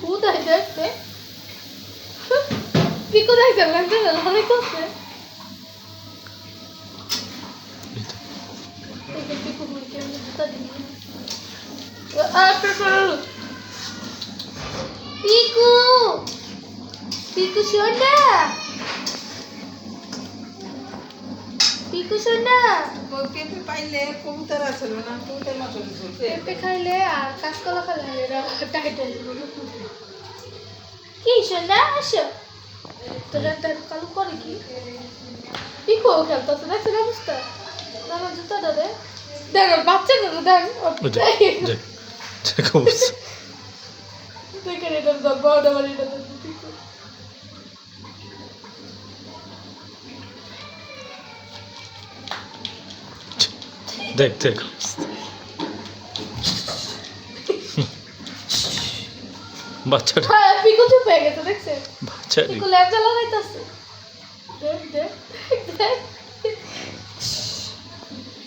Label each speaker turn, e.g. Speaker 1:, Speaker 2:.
Speaker 1: কোথায় দেখতে পিকো দেখতে লাগছে না অনেক করছে পিকো মুখে জুতা দিবি পিকু পিকু সোনা পিকু সোনা
Speaker 2: পেঁপে পাইলে কবুতর আসল না কবুতর মাত্র
Speaker 1: পেঁপে খাইলে আর কাঁচকলা খাইলে এরা টাইটেল কি সোনা আসো তোরা কালু করে কি পিকু খেলতেছে দেখছেন অবস্থা আমার জুতাটা দে দেখ বাচ্চাটা দেখ দেখেন এটা বড় বড় এটা পিকু
Speaker 3: দেখ দেখ বাচ্চাটা
Speaker 1: হ্যাঁ পিকু চুপ হয়ে গেছে দেখছেন
Speaker 3: বাচ্চা
Speaker 1: পিকু ল্যাব জ্বালা হইতাছে দেখ দেখ দেখ